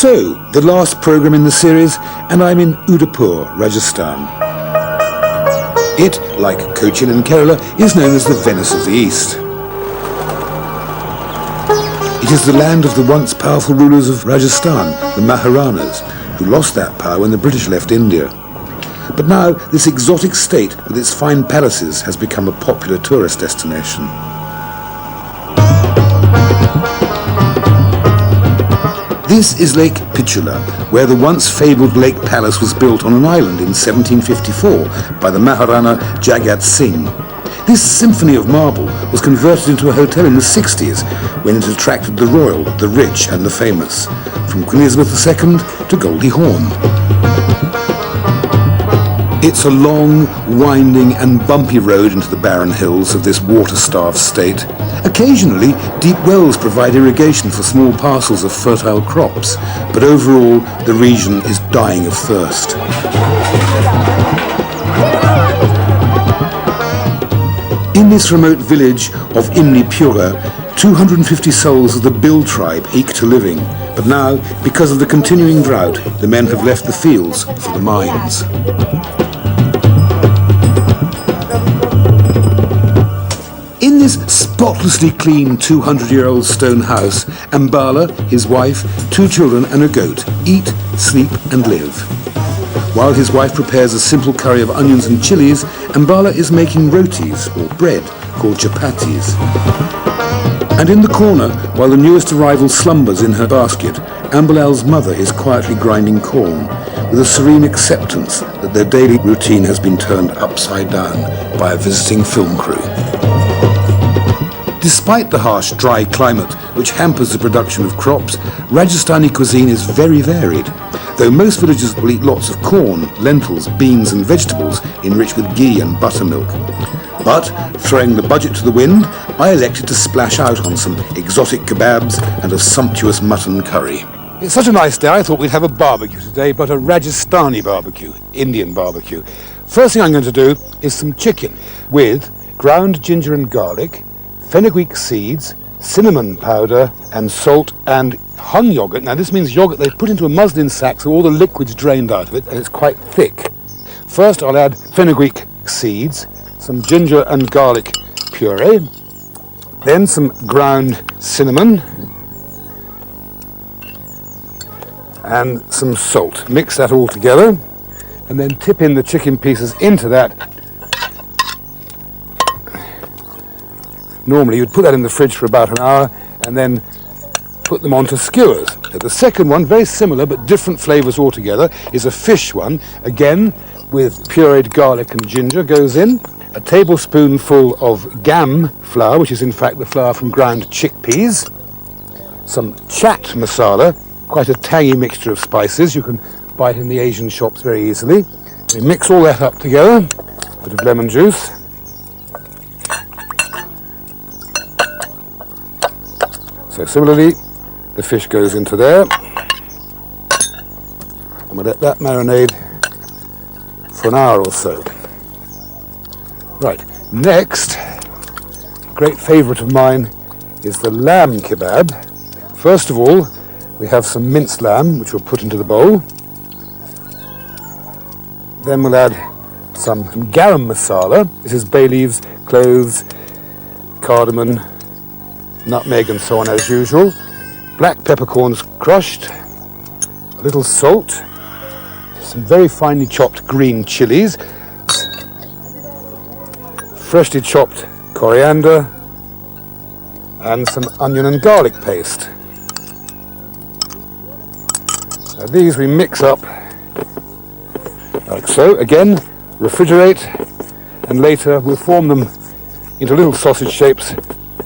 So, the last program in the series, and I'm in Udajpur, Rajasthan. It, like Cochin and Kerala, is known as the Venice of the East. It is the land of the once powerful rulers of Rajasthan, the Maharanas, who lost that power when the British left India. But now, this exotic state with its fine palaces has become a popular tourist destination. This is Lake Pichula, where the once fabled Lake Palace was built on an island in 1754 by the Maharana Jagat Singh. This symphony of marble was converted into a hotel in the 60s when it attracted the royal, the rich and the famous, from Queen Elizabeth II to Goldie Hawn. It's a long, winding and bumpy road into the barren hills of this water-starved state. Occasionally, deep wells provide irrigation for small parcels of fertile crops, but overall, the region is dying of thirst. In this remote village of Intiassa, 250 souls of the Bill tribe eke to living, but now, because of the continuing drought, the men have left the fields for the mines. In this spotlessly clean 200-year-old stone house, Ambala, his wife, 2 children and a goat eat, sleep and live. While his wife prepares a simple curry of onions and chilies, Ambala is making rotis, or bread, called chapatis. And in the corner, while the newest arrival slumbers in her basket, Ambalal's mother is quietly grinding corn, with a serene acceptance that their daily routine has been turned upside down by a visiting film crew. Despite the harsh, dry climate which hampers the production of crops, Rajasthani cuisine is very varied, though most villagers will eat lots of corn, lentils, beans and vegetables enriched with ghee and buttermilk. But, throwing the budget to the wind, I elected to splash out on some exotic kebabs and a sumptuous mutton curry. It's such a nice day, I thought we'd have a barbecue today, but a Rajasthani barbecue, Indian barbecue. First thing I'm going to do is some chicken with ground ginger and garlic, fenugreek seeds, cinnamon powder and salt and hung yogurt. Now this means yogurt they put into a muslin sack so all the liquid's drained out of it and it's quite thick. First I'll add fenugreek seeds, some ginger and garlic puree, then some ground cinnamon and some salt. Mix that all together and then tip in the chicken pieces into that. Normally you'd put that in the fridge for about an hour and then put them onto skewers. The second one, very similar but different flavours altogether, is a fish one. Again, with pureed garlic and ginger goes in. A tablespoonful of gram flour, which is in fact the flour from ground chickpeas. Some chaat masala, quite a tangy mixture of spices. You can buy it in the Asian shops very easily. We mix all that up together. A bit of lemon juice. So similarly, the fish goes into there, and we'll let that marinade for an hour or so. Right, next, a great favourite of mine is the lamb kebab. First of all, we have some minced lamb, which we'll put into the bowl. Then we'll add some garam masala. This is bay leaves, cloves, cardamom, nutmeg and so on as usual. Black peppercorns crushed, a little salt, some very finely chopped green chilies, freshly chopped coriander and some onion and garlic paste. Now these we mix up like so. Again, refrigerate, and later we'll form them into little sausage shapes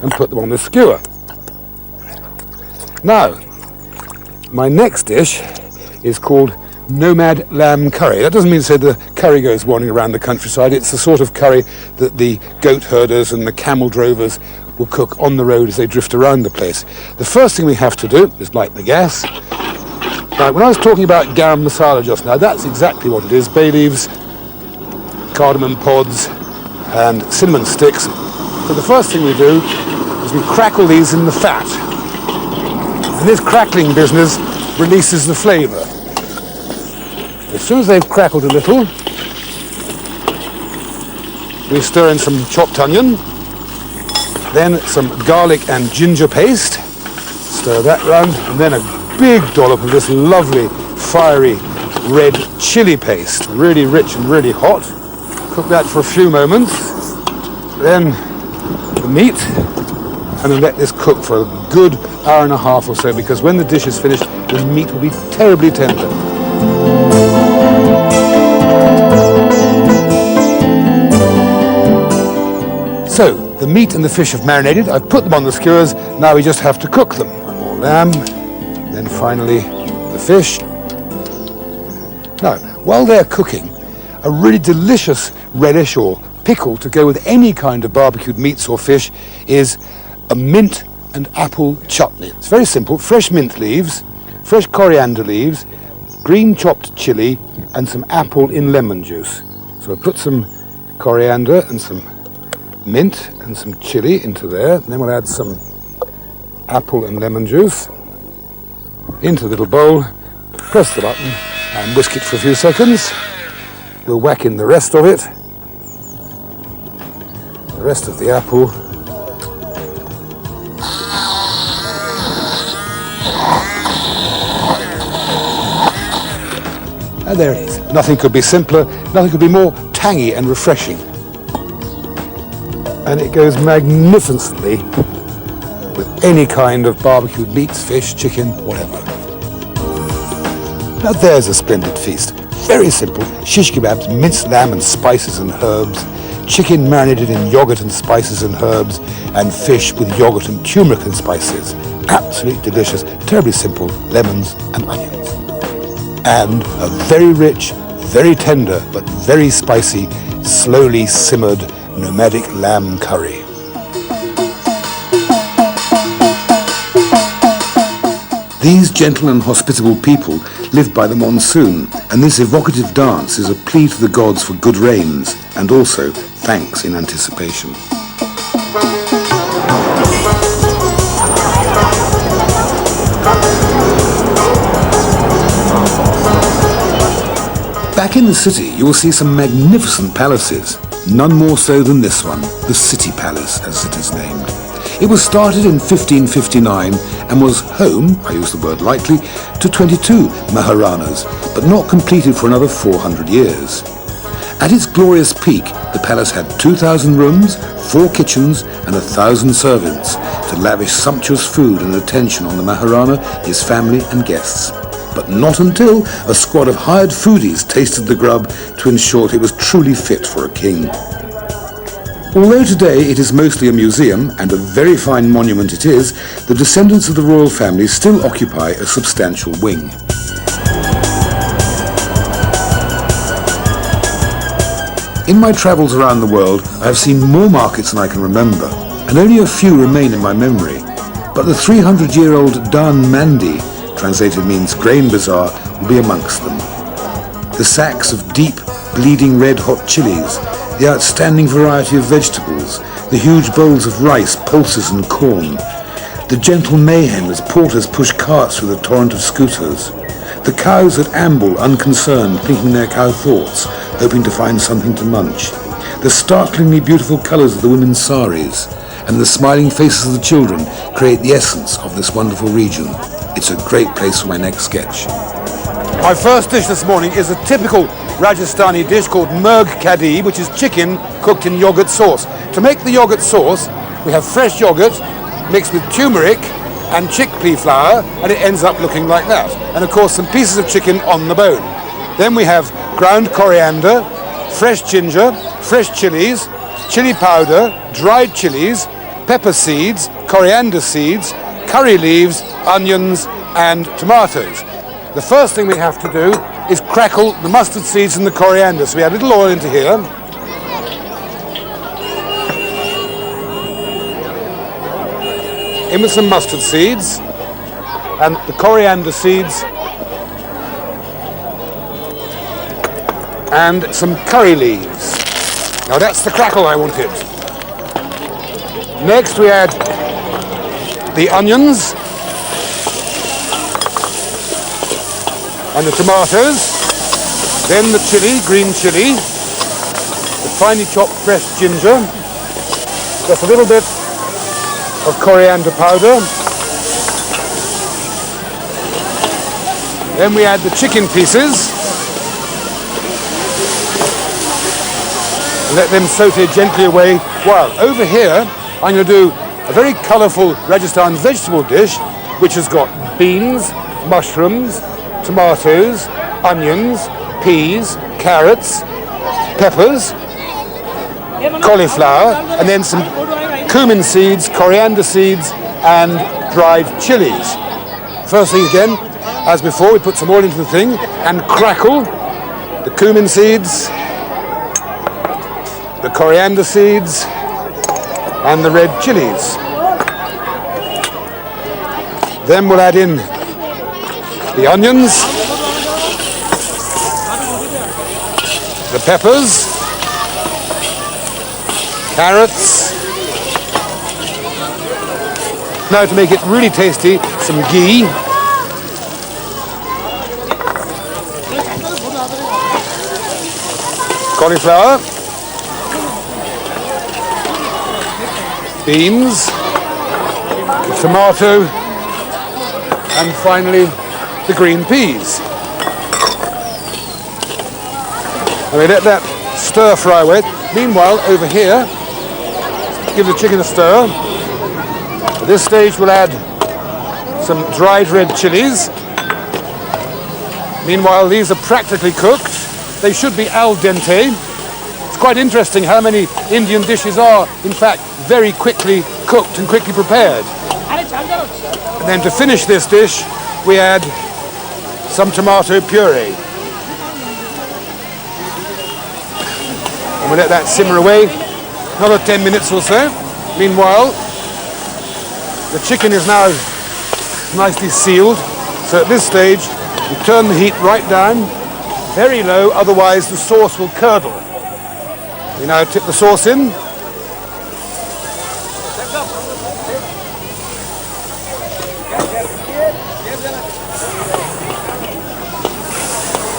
and put them on the skewer. Now, my next dish is called nomad lamb curry. That doesn't mean to say the curry goes wandering around the countryside. It's the sort of curry that the goat herders and the camel drovers will cook on the road as they drift around the place. The first thing we have to do is light the gas. Now, when I was talking about garam masala just now, that's exactly what it is. Bay leaves, cardamom pods and cinnamon sticks. So the first thing we do is we crackle these in the fat. And this crackling business releases the flavour. As soon as they've crackled a little, we stir in some chopped onion, then some garlic and ginger paste, stir that round, and then a big dollop of this lovely fiery red chilli paste, really rich and really hot. Cook that for a few moments, then the meat, and then let this cook for a good hour and a half or so, because when the dish is finished, the meat will be terribly tender. So, the meat and the fish have marinated. I've put them on the skewers. Now we just have to cook them. One more lamb, then finally the fish. Now, while they're cooking, a really delicious relish or pickle to go with any kind of barbecued meats or fish is a mint and apple chutney. It's very simple. Fresh mint leaves, fresh coriander leaves, green chopped chili, and some apple in lemon juice. So we'll put some coriander and some mint and some chili into there, and then we'll add some apple and lemon juice into the little bowl, press the button and whisk it for a few seconds. We'll whack in the rest of it, the rest of the apple, and there it is. Nothing could be simpler, nothing could be more tangy and refreshing. And it goes magnificently with any kind of barbecued meats, fish, chicken, whatever. Now there's a splendid feast. Very simple. Shish kebabs, minced lamb and spices and herbs, chicken marinated in yogurt and spices and herbs, and fish with yogurt and turmeric and spices. Absolutely delicious, terribly simple, lemons and onions. And a very rich, very tender, but very spicy, slowly simmered nomadic lamb curry. These gentle and hospitable people live by the monsoon, and this evocative dance is a plea to the gods for good rains, and also thanks in anticipation. Back in the city, you will see some magnificent palaces. None more so than this one, the City Palace, as it is named. It was started in 1559 and was home, I use the word lightly, to 22 Maharanas, but not completed for another 400 years. At its glorious peak, the palace had 2,000 rooms, 4 kitchens and 1,000 servants to lavish sumptuous food and attention on the Maharana, his family and guests. But not until a squad of hired foodies tasted the grub to ensure it was truly fit for a king. Although today it is mostly a museum, and a very fine monument it is, the descendants of the royal family still occupy a substantial wing. In my travels around the world, I have seen more markets than I can remember, and only a few remain in my memory. But the 300-year-old Dan Mandi, translated means grain bazaar, will be amongst them. The sacks of deep, bleeding red-hot chilies, the outstanding variety of vegetables, the huge bowls of rice, pulses and corn, the gentle mayhem as porters push carts through the torrent of scooters, the cows that amble unconcerned, thinking their cow thoughts, hoping to find something to munch, the startlingly beautiful colours of the women's saris, and the smiling faces of the children create the essence of this wonderful region. It's a great place for my next sketch. My first dish this morning is a typical Rajasthani dish called murg kadhi, which is chicken cooked in yogurt sauce. To make the yogurt sauce, we have fresh yogurt mixed with turmeric and chickpea flour, and it ends up looking like that. And of course some pieces of chicken on the bone. Then we have ground coriander, fresh ginger, fresh chilies, chili powder, dried chilies, pepper seeds, coriander seeds, curry leaves, onions and tomatoes. The first thing we have to do is crackle the mustard seeds and the coriander. So we add a little oil into here. In with some mustard seeds and the coriander seeds and some curry leaves. Now that's the crackle I wanted. Next we add the onions and the tomatoes, then the chili, green chili, the finely chopped fresh ginger, just a little bit of coriander powder. Then we add the chicken pieces and let them saute gently away. While over here, I'm going to do a very colourful Rajasthan vegetable dish, which has got beans, mushrooms, tomatoes, onions, peas, carrots, peppers, cauliflower, and then some cumin seeds, coriander seeds, and dried chilies. First thing again, as before, we put some oil into the thing and crackle the cumin seeds, the coriander seeds, and the red chilies. Then we'll add in the onions, the peppers, carrots. Now, to make it really tasty, some ghee. Cauliflower. Beans. The tomato. And finally, the green peas. And we let that stir fry away. Meanwhile, over here, give the chicken a stir. At this stage, we'll add some dried red chilies. Meanwhile, these are practically cooked. They should be al dente. It's quite interesting how many Indian dishes are, in fact, very quickly cooked and quickly prepared. And then to finish this dish, we add some tomato puree. And we'll let that simmer away another 10 minutes or so. Meanwhile, the chicken is now nicely sealed. So at this stage, we turn the heat right down, very low, otherwise the sauce will curdle. We now tip the sauce in.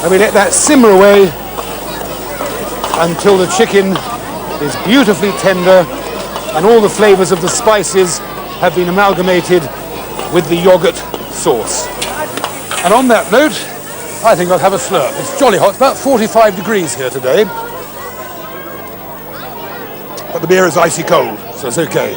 And we let that simmer away until the chicken is beautifully tender and all the flavours of the spices have been amalgamated with the yogurt sauce. And on that note, I think I'll have a slurp. It's jolly hot, it's about 45 degrees here today. But the beer is icy cold, so it's okay.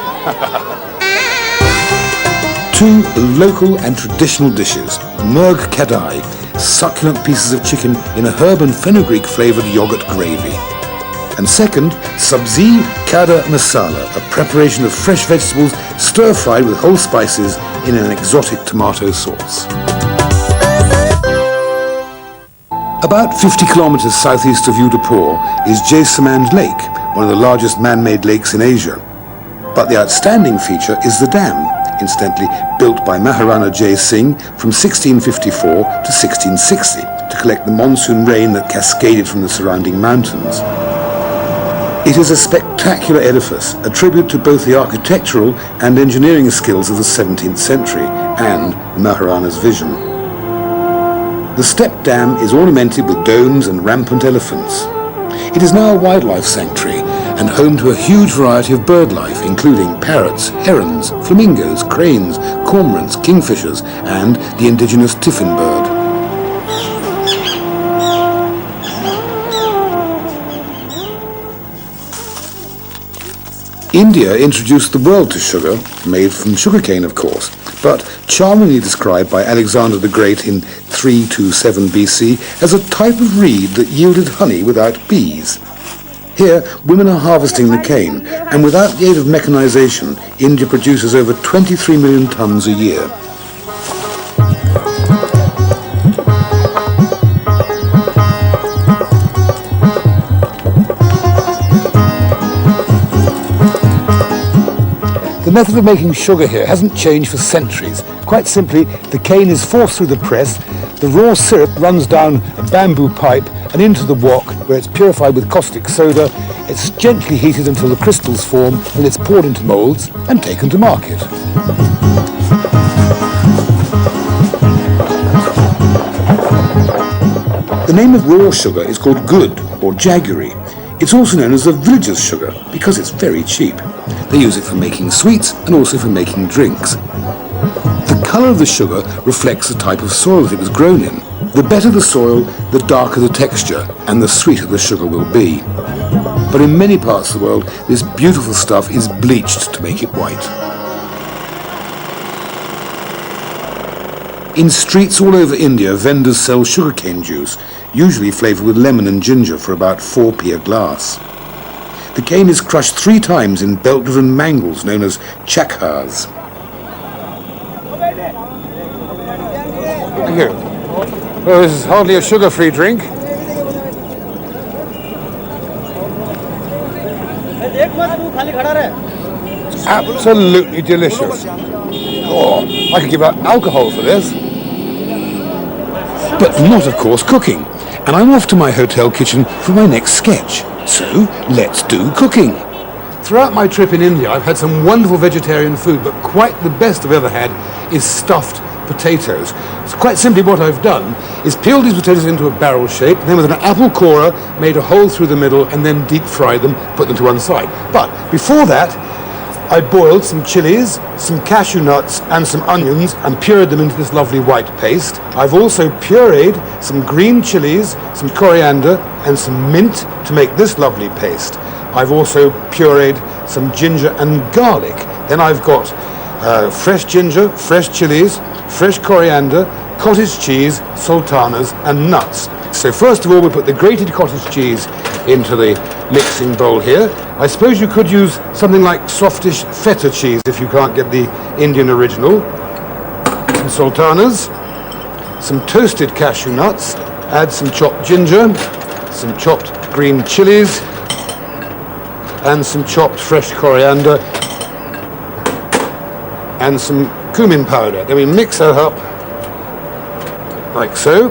Two local and traditional dishes, murg kadai, succulent pieces of chicken in a herb and fenugreek flavoured yogurt gravy. And second, sabzi kada masala, a preparation of fresh vegetables stir-fried with whole spices in an exotic tomato sauce. About 50 kilometres southeast of Udajpur is Jaisamand Lake, one of the largest man-made lakes in Asia. But the outstanding feature is the dam, incidentally built by Maharana Jai Singh from 1654 to 1660 to collect the monsoon rain that cascaded from the surrounding mountains. It is a spectacular edifice, a tribute to both the architectural and engineering skills of the 17th century and the Maharana's vision. The step dam is ornamented with domes and rampant elephants. It is now a wildlife sanctuary and home to a huge variety of bird life, including parrots, herons, flamingos, cranes, cormorants, kingfishers, and the indigenous tiffin bird. India introduced the world to sugar, made from sugarcane of course, but charmingly described by Alexander the Great in 327 BC as a type of reed that yielded honey without bees. Here, women are harvesting the cane, and without the aid of mechanization, India produces over 23 million tons a year. The method of making sugar here hasn't changed for centuries. Quite simply, the cane is forced through the press, the raw syrup runs down a bamboo pipe and into the wok, where it's purified with caustic soda. It's gently heated until the crystals form, and it's poured into moulds and taken to market. The name of raw sugar is called good or jaggery. It's also known as the villager's sugar because it's very cheap. They use it for making sweets and also for making drinks. The colour of the sugar reflects the type of soil that it was grown in. The better the soil, the darker the texture and the sweeter the sugar will be. But in many parts of the world, this beautiful stuff is bleached to make it white. In streets all over India, vendors sell sugarcane juice, usually flavoured with lemon and ginger for about 4p a glass. The cane is crushed 3 times in belt-driven mangles known as chakhars. Thank you. Well, this is hardly a sugar-free drink. Absolutely delicious. Oh, I could give out alcohol for this. But not, of course, cooking. And I'm off to my hotel kitchen for my next sketch. So, let's do cooking. Throughout my trip in India, I've had some wonderful vegetarian food, but quite the best I've ever had is stuffed potatoes. So quite simply what I've done is peeled these potatoes into a barrel shape, then with an apple corer made a hole through the middle and then deep fried them, put them to one side. But before that, I boiled some chilies, some cashew nuts and some onions and pureed them into this lovely white paste. I've also pureed some green chilies, some coriander and some mint to make this lovely paste. I've also pureed some ginger and garlic. Then I've got fresh ginger, fresh chilies, fresh coriander, cottage cheese, sultanas and nuts. So first of all, we put the grated cottage cheese into the mixing bowl here. I suppose you could use something like softish feta cheese if you can't get the Indian original. Some sultanas, some toasted cashew nuts, add some chopped ginger, some chopped green chilies, and some chopped fresh coriander, and some cumin powder. Then we mix that up like so,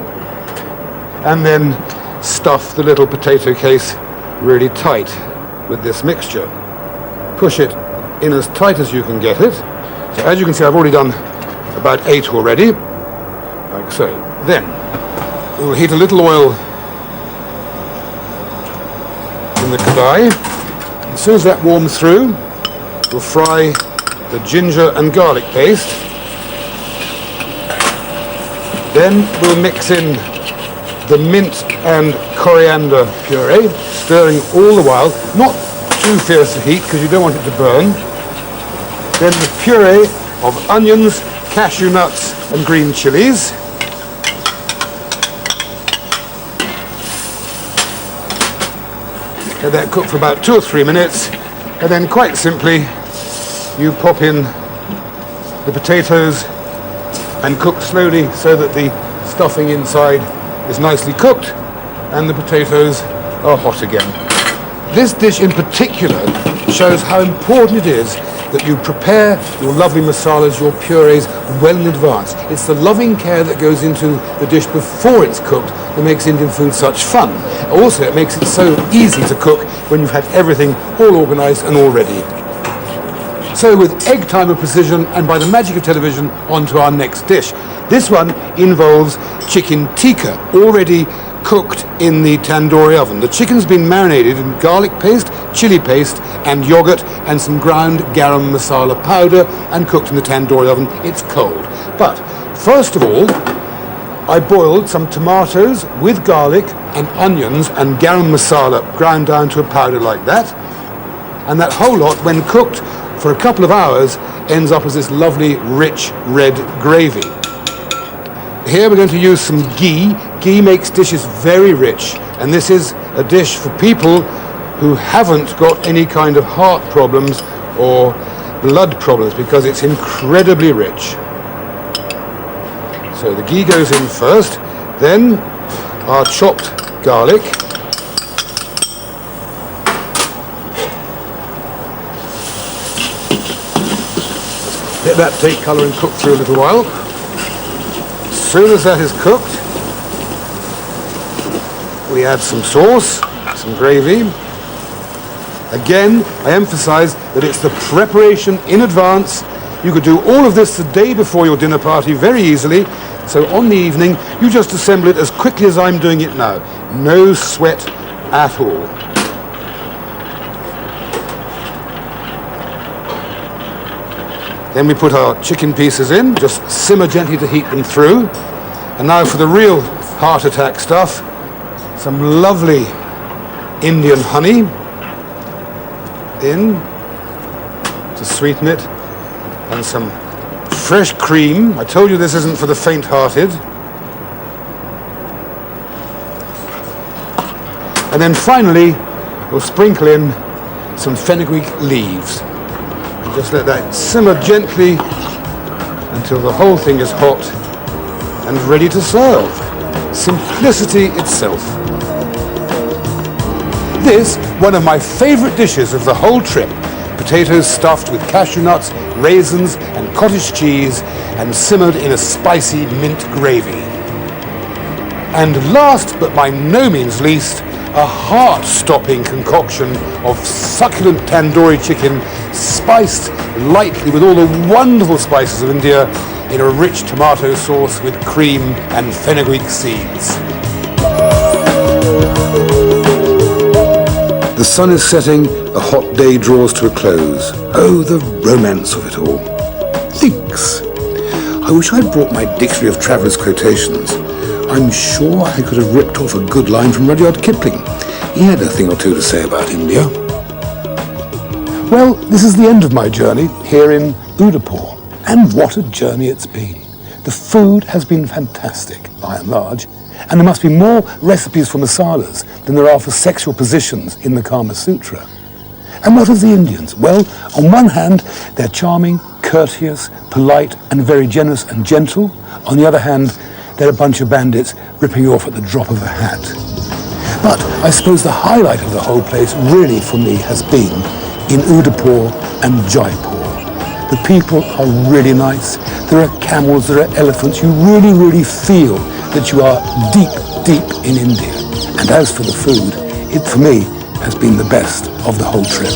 and then stuff the little potato case really tight with this mixture. Push it in as tight as you can get it. So as you can see, I've already done about 8 already, like so. Then we'll heat a little oil in the kadai. As soon as that warms through, we'll fry the ginger and garlic paste. Then we'll mix in the mint and coriander puree, stirring all the while, not too fierce a heat because you don't want it to burn. Then the puree of onions, cashew nuts and green chilies. Let that cook for about 2 or 3 minutes, and then quite simply you pop in the potatoes and cook slowly so that the stuffing inside is nicely cooked and the potatoes are hot again. This dish in particular shows how important it is that you prepare your lovely masalas, your purees, well in advance. It's the loving care that goes into the dish before it's cooked that makes Indian food such fun. Also, it makes it so easy to cook when you've had everything all organised and all ready. So with egg timer precision and by the magic of television, on to our next dish. This one involves chicken tikka, already cooked in the tandoori oven. The chicken's been marinated in garlic paste, chili paste and yogurt and some ground garam masala powder and cooked in the tandoori oven. It's cold. But first of all, I boiled some tomatoes with garlic and onions and garam masala ground down to a powder like that. And that whole lot, when cooked for a couple of hours, ends up as this lovely rich red gravy. Here we're going to use some ghee. Ghee makes dishes very rich, and this is a dish for people who haven't got any kind of heart problems or blood problems because it's incredibly rich. So the ghee goes in first, then our chopped garlic, let that take colour and cook through a little while. As soon as that is cooked, we add some sauce, some gravy. Again, I emphasize that it's the preparation in advance You could do all of this the day before your dinner party very easily, so on the evening you just assemble it as quickly as I'm doing it now. No sweat at all. Then we put our chicken pieces in, just simmer gently to heat them through. And now for the real heart attack stuff, some lovely Indian honey in to sweeten it, and some fresh cream. I told you this isn't for the faint-hearted. And then finally, we'll sprinkle in some fenugreek leaves. And just let that simmer gently until the whole thing is hot and ready to serve. Simplicity itself. This, one of my favorite dishes of the whole trip. Potatoes stuffed with cashew nuts, raisins and cottage cheese and simmered in a spicy mint gravy. And last but by no means least, a heart-stopping concoction of succulent tandoori chicken spiced lightly with all the wonderful spices of India in a rich tomato sauce with cream and fenugreek seeds. The sun is setting, a hot day draws to a close. Oh, the romance of it all. Thinks. I wish I'd brought my dictionary of traveller's quotations. I'm sure I could have ripped off a good line from Rudyard Kipling. He had a thing or two to say about India. Well, this is the end of my journey here in Udajpur. And what a journey it's been. The food has been fantastic, by and large. And there must be more recipes for masalas than there are for sexual positions in the Kama Sutra. And what of the Indians? Well, on one hand, they're charming, courteous, polite, and very generous and gentle. On the other hand, they're a bunch of bandits ripping you off at the drop of a hat. But I suppose the highlight of the whole place really for me has been in Udajpur and Jaipur. The people are really nice. There are camels, there are elephants. You really, really feel that you are deep, deep in India. And as for the food, it for me has been the best of the whole trip.